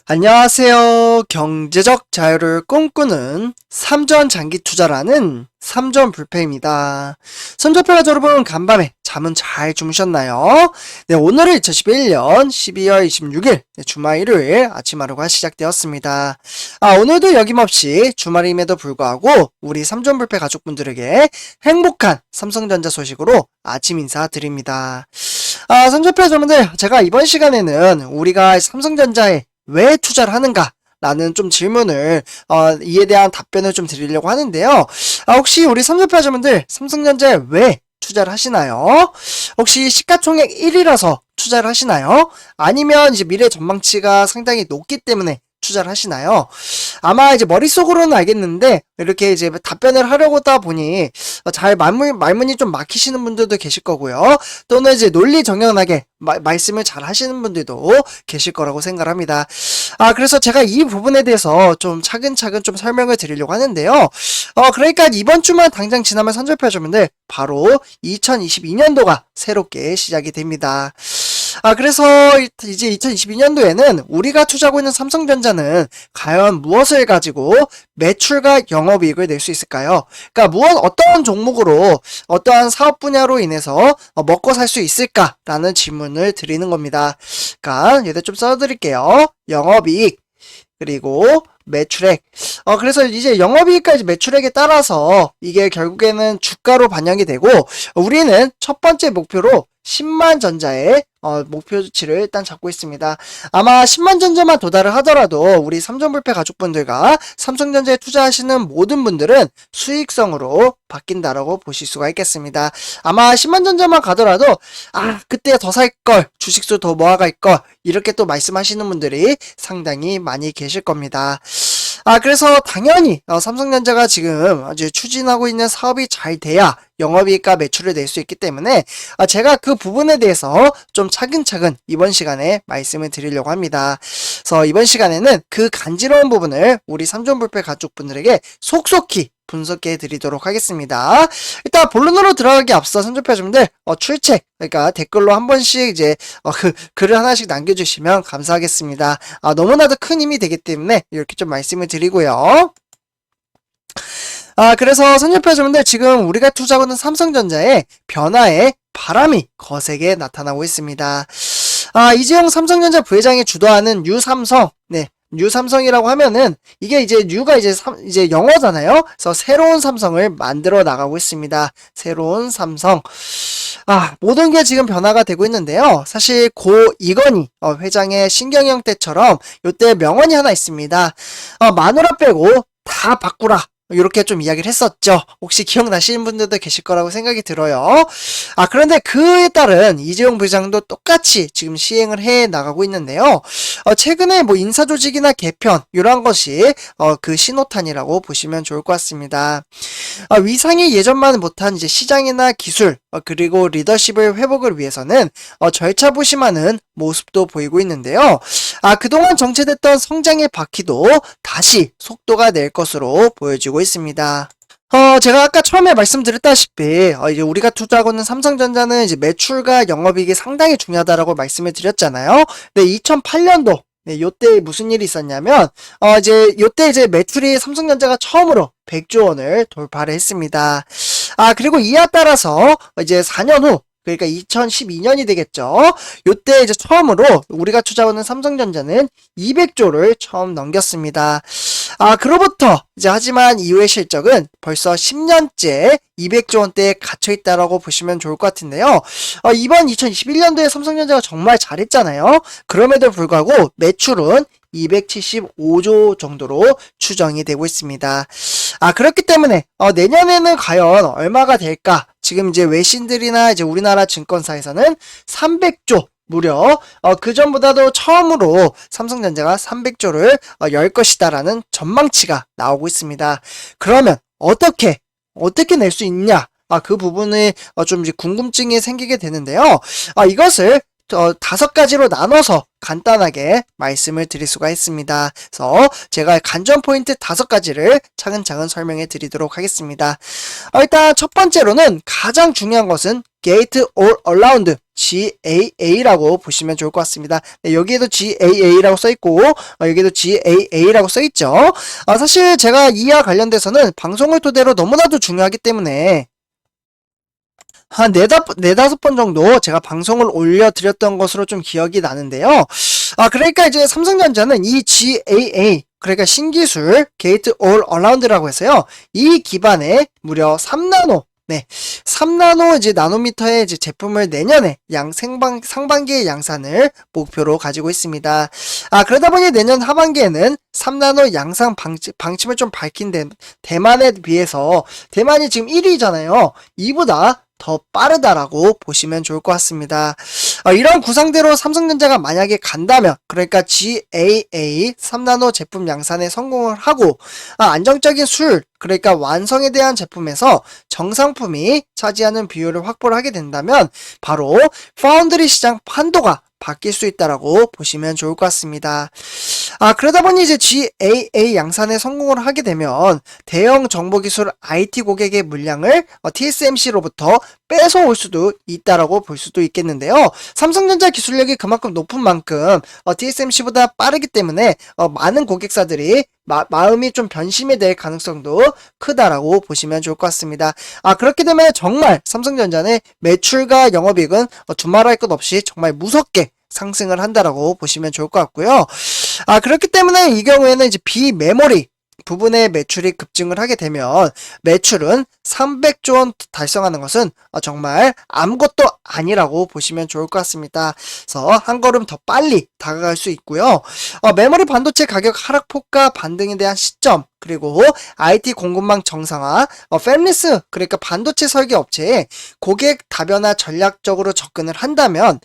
안녕하세요. 경제적 자유를 꿈꾸는 삼전 장기 투자라는 삼전불패입니다. 선조평가 여러분, 간밤에 잠은 잘 주무셨나요? 네, 오늘은 2011년 12월 26일 주말 일요일 아침 하루가 시작되었습니다. 오늘도 여김없이 주말임에도 불구하고 우리 삼전불패 가족분들에게 행복한 삼성전자 소식으로 아침 인사드립니다. 선조평가 여러분들, 제가 이번 시간에는 우리가 삼성전자에 왜 투자를 하는가? 라는 좀 질문을 이에 대한 답변을 좀 드리려고 하는데요. 혹시 우리 삼성투자자분들 삼성전자에 왜 투자를 하시나요? 혹시 시가총액 1위라서 투자를 하시나요? 아니면 이제 미래 전망치가 상당히 높기 때문에 투자를 하시나요? 아마 이제 머릿속으로는 알겠는데 이렇게 이제 답변을 하려고 하다 보니 잘 말문이 좀 막히시는 분들도 계실 거고요. 또는 이제 논리 정연하게 말씀을 잘 하시는 분들도 계실 거라고 생각합니다. 그래서 제가 이 부분에 대해서 좀 차근차근 좀 설명을 드리려고 하는데요. 그러니까 이번 주만 당장 지나면 선절표주문들 바로 2022년도가 새롭게 시작이 됩니다. 그래서 이제 2022년도에는 우리가 투자하고 있는 삼성전자는 과연 무엇을 가지고 매출과 영업이익을 낼 수 있을까요? 그러니까 어떠한 종목으로 어떠한 사업 분야로 인해서 먹고 살 수 있을까라는 질문을 드리는 겁니다. 그러니까 얘들 좀 써드릴게요. 영업이익 그리고 매출액. 그래서 이제 영업이익까지 매출액에 따라서 이게 결국에는 주가로 반영이 되고, 우리는 첫 번째 목표로 10만 전자의 목표치를 일단 잡고 있습니다. 아마 10만 전자만 도달을 하더라도 우리 삼전불패 가족분들과 삼성전자에 투자하시는 모든 분들은 수익성으로 바뀐다라고 보실 수가 있겠습니다. 아마 10만 전자만 가더라도 그때 더 살 걸, 주식수 더 모아갈 걸, 이렇게 또 말씀하시는 분들이 상당히 많이 계실 겁니다. 그래서 당연히 삼성전자가 지금 이제 추진하고 있는 사업이 잘 돼야 영업이익과 매출을 낼 수 있기 때문에 제가 그 부분에 대해서 좀 차근차근 이번 시간에 말씀을 드리려고 합니다. 그래서 이번 시간에는 그 간지러운 부분을 우리 삼전불패 가족분들에게 속속히 분석해 드리도록 하겠습니다. 일단 본론으로 들어가기 앞서 선조표주분들 출첵, 그러니까 댓글로 한 번씩 이제 글을 하나씩 남겨주시면 감사하겠습니다. 너무나도 큰 힘이 되기 때문에 이렇게 좀 말씀을 드리고요. 그래서 선조표주분들, 지금 우리가 투자하고 있는 삼성전자의 변화에 바람이 거세게 나타나고 있습니다. 이재용 삼성전자 부회장이 주도하는 뉴삼성, 뉴삼성이라고 하면은 이게 이제 뉴가 이제 영어잖아요. 그래서 새로운 삼성을 만들어 나가고 있습니다. 새로운 삼성. 모든 게 지금 변화가 되고 있는데요. 사실 고 이건희 회장의 신경영 때처럼 요때 명언이 하나 있습니다. 마누라 빼고 다 바꾸라. 이렇게 좀 이야기를 했었죠. 혹시 기억나시는 분들도 계실 거라고 생각이 들어요. 그런데 그에 따른 이재용 부회장도 똑같이 지금 시행을 해 나가고 있는데요. 최근에 뭐 인사조직이나 개편 이런 것이 그 신호탄이라고 보시면 좋을 것 같습니다. 위상이 예전만 못한 이제 시장이나 기술 그리고 리더십을 회복을 위해서는 절차부심하는 모습도 보이고 있는데요. 그동안 정체됐던 성장의 바퀴도 다시 속도가 낼 것으로 보여지고 있습니다. 제가 아까 처음에 말씀드렸다시피 이제 우리가 투자하고 있는 삼성전자는 이제 매출과 영업이익이 상당히 중요하다라고 말씀을 드렸잖아요. 네, 2008년도 요때 무슨 일이 있었냐면 요때 이제 매출이 삼성전자가 처음으로 100조 원을 돌파를 했습니다. 그리고 이에 따라서 이제 4년 후, 그러니까 2012년이 되겠죠. 요때 이제 처음으로 우리가 투자하는 삼성전자는 200조를 처음 넘겼습니다. 그로부터 이제 하지만 이후의 실적은 벌써 10년째 200조 원대에 갇혀있다라고 보시면 좋을 것 같은데요. 이번 2021년도에 삼성전자가 정말 잘했잖아요. 그럼에도 불구하고 매출은 275조 정도로 추정이 되고 있습니다. 그렇기 때문에 내년에는 과연 얼마가 될까? 지금 이제 외신들이나 이제 우리나라 증권사에서는 300조, 무려 그 전보다도 처음으로 삼성전자가 300조를 열 것이다라는 전망치가 나오고 있습니다. 그러면 어떻게 낼 수 있냐? 그 부분에 좀 이제 궁금증이 생기게 되는데요. 이것을 5가지로 나눠서 간단하게 말씀을 드릴 수가 있습니다. 그래서 제가 관전 포인트 5가지를 차근차근 설명해 드리도록 하겠습니다. 일단 첫 번째로는 가장 중요한 것은 Gate All Around GAA라고 보시면 좋을 것 같습니다. 네, 여기에도 GAA라고 써있고 여기에도 GAA라고 써있죠. 사실 제가 이와 관련돼서는 방송을 토대로 너무나도 중요하기 때문에 한 네다섯 번 정도 제가 방송을 올려드렸던 것으로 좀 기억이 나는데요. 그러니까 이제 삼성전자는 이 GAA, 그러니까 신기술 게이트 올 어라운드라고 해서요. 이 기반에 무려 3나노, 네, 3나노 이제 나노미터의 이제 제품을 내년에 상반기에 양산을 목표로 가지고 있습니다. 그러다 보니 내년 하반기에는 3나노 양산 방침을 좀 밝힌 대만에 비해서 대만이 지금 1위잖아요. 이보다 더 빠르다라고 보시면 좋을 것 같습니다. 이런 구상대로 삼성전자가 만약에 간다면, 그러니까 GAA 3나노 제품 양산에 성공을 하고 안정적인 수율, 그러니까 완성에 대한 제품에서 정상품이 차지하는 비율을 확보를 하게 된다면 바로 파운드리 시장 판도가 바뀔 수 있다라고 보시면 좋을 것 같습니다. 그러다 보니 이제 GAA 양산에 성공을 하게 되면 대형 정보기술 IT 고객의 물량을 TSMC로부터 뺏어올 수도 있다라고 볼 수도 있겠는데요. 삼성전자 기술력이 그만큼 높은 만큼 TSMC보다 빠르기 때문에 많은 고객사들이 마음이 좀 변심이 될 가능성도 크다라고 보시면 좋을 것 같습니다. 그렇게 되면 정말 삼성전자의 매출과 영업이익은 두말할 것 없이 정말 무섭게 상승을 한다라고 보시면 좋을 것 같고요. 그렇기 때문에 이 경우에는 이제 비메모리 부분의 매출이 급증을 하게 되면 매출은 300조 원 달성하는 것은 정말 아무것도 아니라고 보시면 좋을 것 같습니다. 그래서 한 걸음 더 빨리 다가갈 수 있고요. 메모리 반도체 가격 하락폭과 반등에 대한 시점, 그리고 IT 공급망 정상화, 팹리스, 그러니까 반도체 설계 업체에 고객 다변화 전략적으로 접근을 한다면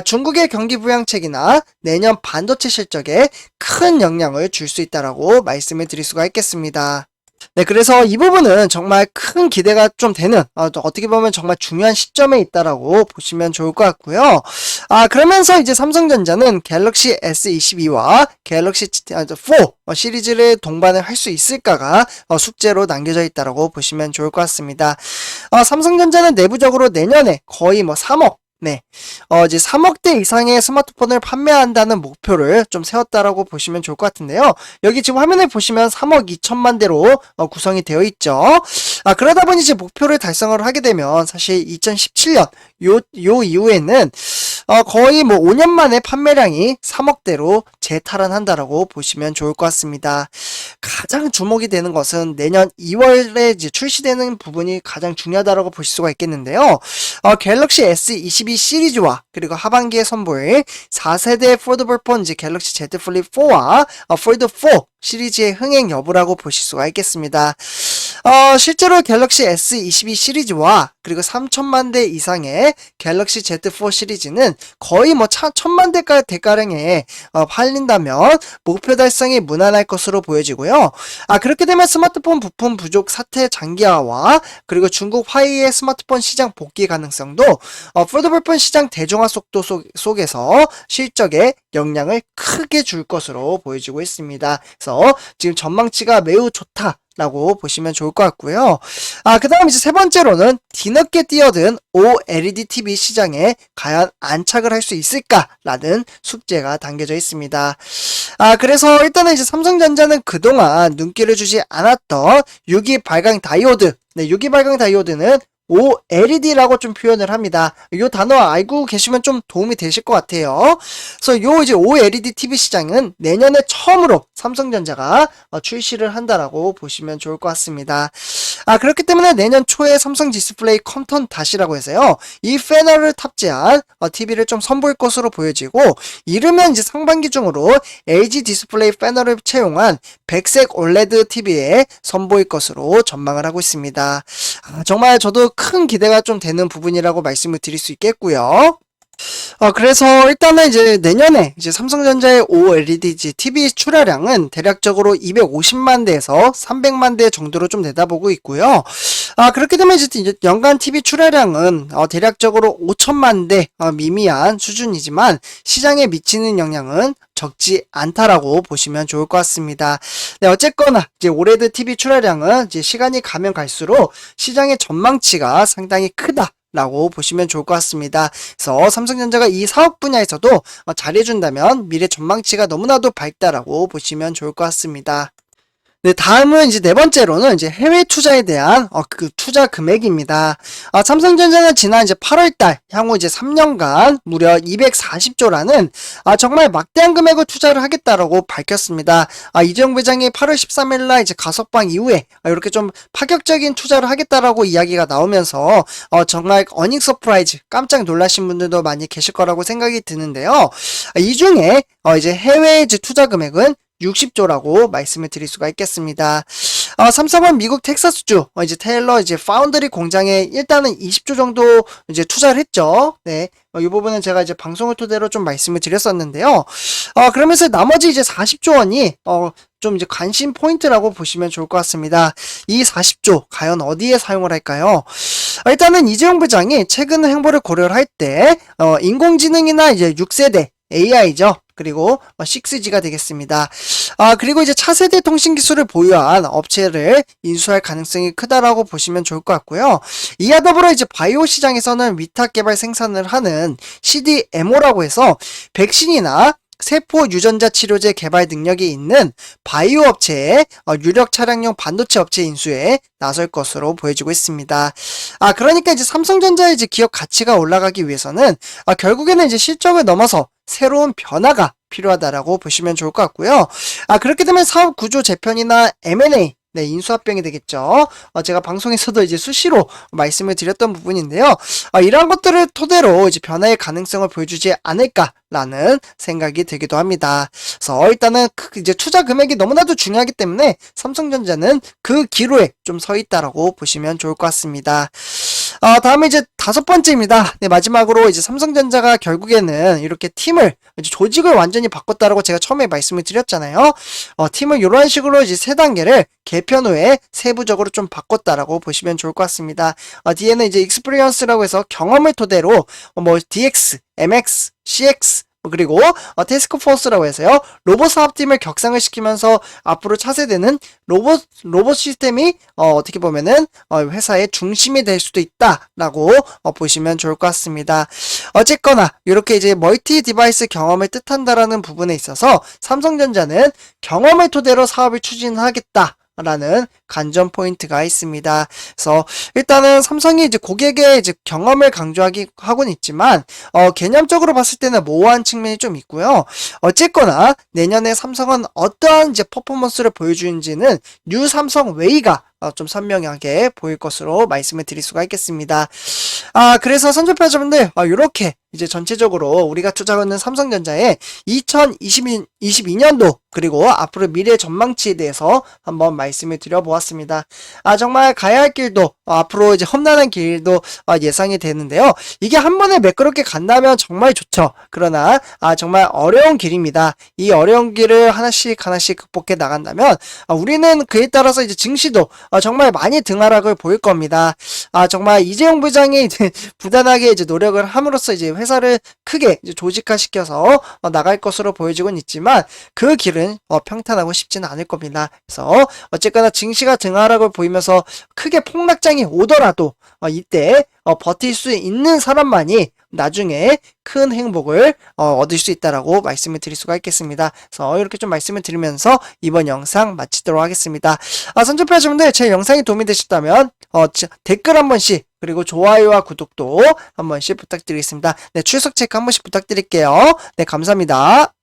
중국의 경기 부양책이나 내년 반도체 실적에 큰 영향을 줄 수 있다라고 말씀을 드릴 수가 있겠습니다. 네, 그래서 이 부분은 정말 큰 기대가 좀 되는, 어떻게 보면 정말 중요한 시점에 있다라고 보시면 좋을 것 같고요. 그러면서 이제 삼성전자는 갤럭시 S22와 갤럭시 4 시리즈를 동반을 할 수 있을까가 숙제로 남겨져 있다라고 보시면 좋을 것 같습니다. 삼성전자는 내부적으로 내년에 거의 3억, 네, 이제 3억대 이상의 스마트폰을 판매한다는 목표를 좀 세웠다라고 보시면 좋을 것 같은데요. 여기 지금 화면에 보시면 3억 2천만 대로 구성이 되어 있죠. 그러다 보니 이제 목표를 달성을 하게 되면 사실 2017년 요 이후에는 거의 5년 만에 판매량이 3억대로 재탈환한다라고 보시면 좋을 것 같습니다. 가장 주목이 되는 것은 내년 2월에 이제 출시되는 부분이 가장 중요하다고 보실 수가 있겠는데요. 갤럭시 S22 시리즈와 그리고 하반기에 선보일 4세대 폴더블폰 이제 갤럭시 Z 플립 4와 폴드 4 시리즈의 흥행 여부라고 보실 수가 있겠습니다. 실제로 갤럭시 S22 시리즈와 그리고 3천만 대 이상의 갤럭시 Z4 시리즈는 거의 1,000만 대가량에 팔린다면 목표 달성이 무난할 것으로 보여지고요. 그렇게 되면 스마트폰 부품 부족 사태 장기화와 그리고 중국 화웨이의 스마트폰 시장 복귀 가능성도 폴더블폰 시장 대중화 속도 속에서 실적에 영향을 크게 줄 것으로 보여지고 있습니다. 그래서 지금 전망치가 매우 좋다 라고 보시면 좋을 것 같고요. 그 다음 이제 세 번째로는 뒤늦게 뛰어든 OLED TV 시장에 과연 안착을 할 수 있을까라는 숙제가 담겨져 있습니다. 그래서 일단은 이제 삼성전자는 그동안 눈길을 주지 않았던 유기 발광 다이오드, 네, 유기 발광 다이오드는 OLED라고 좀 표현을 합니다. 이 단어 알고 계시면 좀 도움이 되실 것 같아요. 그래서 요 이제 OLED TV 시장은 내년에 처음으로 삼성전자가 출시를 한다라고 보시면 좋을 것 같습니다. 그렇기 때문에 내년 초에 삼성 디스플레이 컴턴 다시라고 해서요. 이 패널을 탑재한 TV를 좀 선보일 것으로 보여지고 이르면 이제 상반기 중으로 LG 디스플레이 패널을 채용한 백색 OLED TV에 선보일 것으로 전망을 하고 있습니다. 정말 저도 큰 기대가 좀 되는 부분이라고 말씀을 드릴 수 있겠고요. 그래서 일단은 이제 내년에 이제 삼성전자의 OLED TV 출하량은 대략적으로 250만 대에서 300만 대 정도로 좀 내다보고 있고요. 그렇게 되면 이제 연간 TV 출하량은 대략적으로 5천만 대 미미한 수준이지만 시장에 미치는 영향은 적지 않다라고 보시면 좋을 것 같습니다. 네, 어쨌거나 이제 OLED TV 출하량은 이제 시간이 가면 갈수록 시장의 전망치가 상당히 크다 라고 보시면 좋을 것 같습니다. 그래서 삼성전자가 이 사업 분야에서도 잘해준다면 미래 전망치가 너무나도 밝다라고 보시면 좋을 것 같습니다. 네, 다음은 이제 네 번째로는 이제 해외 투자에 대한 그 투자 금액입니다. 삼성전자는 지난 이제 8월달 향후 이제 3년간 무려 240조라는 정말 막대한 금액을 투자를 하겠다라고 밝혔습니다. 이재용 회장이 8월 13일날 이제 가석방 이후에 이렇게 좀 파격적인 투자를 하겠다라고 이야기가 나오면서 정말 어닝 서프라이즈 깜짝 놀라신 분들도 많이 계실 거라고 생각이 드는데요. 이 중에 이제 해외 이제 투자 금액은 60조라고 말씀을 드릴 수가 있겠습니다. 삼성은 미국 텍사스주 이제 테일러 이제 파운드리 공장에 일단은 20조 정도 이제 투자를 했죠. 네. 이 부분은 제가 이제 방송을 토대로 좀 말씀을 드렸었는데요. 그러면서 나머지 이제 40조 원이 좀 이제 관심 포인트라고 보시면 좋을 것 같습니다. 이 40조 과연 어디에 사용을 할까요? 일단은 이재용 부장이 최근 행보를 고려를 할 때 인공지능이나 이제 6세대 AI죠. 그리고 6G가 되겠습니다. 그리고 이제 차세대 통신 기술을 보유한 업체를 인수할 가능성이 크다라고 보시면 좋을 것 같고요. 이와 더불어 이제 바이오 시장에서는 위탁 개발 생산을 하는 CDMO라고 해서 백신이나 세포 유전자 치료제 개발 능력이 있는 바이오 업체의 유력 차량용 반도체 업체 인수에 나설 것으로 보여지고 있습니다. 그러니까 이제 삼성전자의 이제 기업 가치가 올라가기 위해서는 결국에는 이제 실적을 넘어서 새로운 변화가 필요하다라고 보시면 좋을 것 같고요. 그렇게 되면 사업 구조 재편이나 M&A 네, 인수합병이 되겠죠. 제가 방송에서도 이제 수시로 말씀을 드렸던 부분인데요. 이러한 것들을 토대로 이제 변화의 가능성을 보여주지 않을까라는 생각이 들기도 합니다. 그래서 일단은 이제 투자 금액이 너무나도 중요하기 때문에 삼성전자는 그 기로에 좀 서 있다라고 보시면 좋을 것 같습니다. 다음에 이제 다섯 번째입니다. 네, 마지막으로 이제 삼성전자가 결국에는 이렇게 팀을, 이제 조직을 완전히 바꿨다라고 제가 처음에 말씀을 드렸잖아요. 팀을 이런 식으로 이제 세 단계를 개편 후에 세부적으로 좀 바꿨다라고 보시면 좋을 것 같습니다. 뒤에는 이제 익스피리언스라고 해서 경험을 토대로 뭐 DX, MX, CX, 그리고 태스크포스라고 해서요, 로봇 사업팀을 격상을 시키면서 앞으로 차세대는 로봇 시스템이 어떻게 보면은 회사의 중심이 될 수도 있다라고 보시면 좋을 것 같습니다. 어쨌거나 이렇게 이제 멀티 디바이스 경험을 뜻한다라는 부분에 있어서 삼성전자는 경험을 토대로 사업을 추진하겠다 라는 관전 포인트가 있습니다. 그래서 일단은 삼성이 이제 고객의 이제 경험을 하고는 있지만 개념적으로 봤을 때는 모호한 측면이 좀 있고요. 어쨌거나 내년에 삼성은 어떠한 이제 퍼포먼스를 보여주는지는 뉴 삼성 웨이가 좀 선명하게 보일 것으로 말씀을 드릴 수가 있겠습니다. 그래서 선조표자분들 이렇게 이제 전체적으로 우리가 투자하는 삼성전자의 2022년도 그리고 앞으로 미래 전망치에 대해서 한번 말씀을 드려보았습니다. 정말 가야 할 길도 앞으로 이제 험난한 길도 예상이 되는데요. 이게 한 번에 매끄럽게 간다면 정말 좋죠. 그러나 정말 어려운 길입니다. 이 어려운 길을 하나씩 극복해 나간다면 우리는 그에 따라서 이제 증시도 정말 많이 등하락을 보일 겁니다. 정말 이재용 부장이 이제 부단하게 이제 노력을 함으로써 이제 회사를 크게 이제 조직화시켜서 나갈 것으로 보여지곤 있지만 그 길은 평탄하고 쉽지는 않을 겁니다. 그래서 어쨌거나 증시가 등하락을 보이면서 크게 폭락장이 오더라도 이때 버틸 수 있는 사람만이 나중에 큰 행복을 얻을 수 있다라고 말씀을 드릴 수가 있겠습니다. 그래서 이렇게 좀 말씀을 드리면서 이번 영상 마치도록 하겠습니다. 선조표하시분들 제 영상이 도움이 되셨다면 댓글 한 번씩 그리고 좋아요와 구독도 한 번씩 부탁드리겠습니다. 네, 출석 체크 한 번씩 부탁드릴게요. 네, 감사합니다.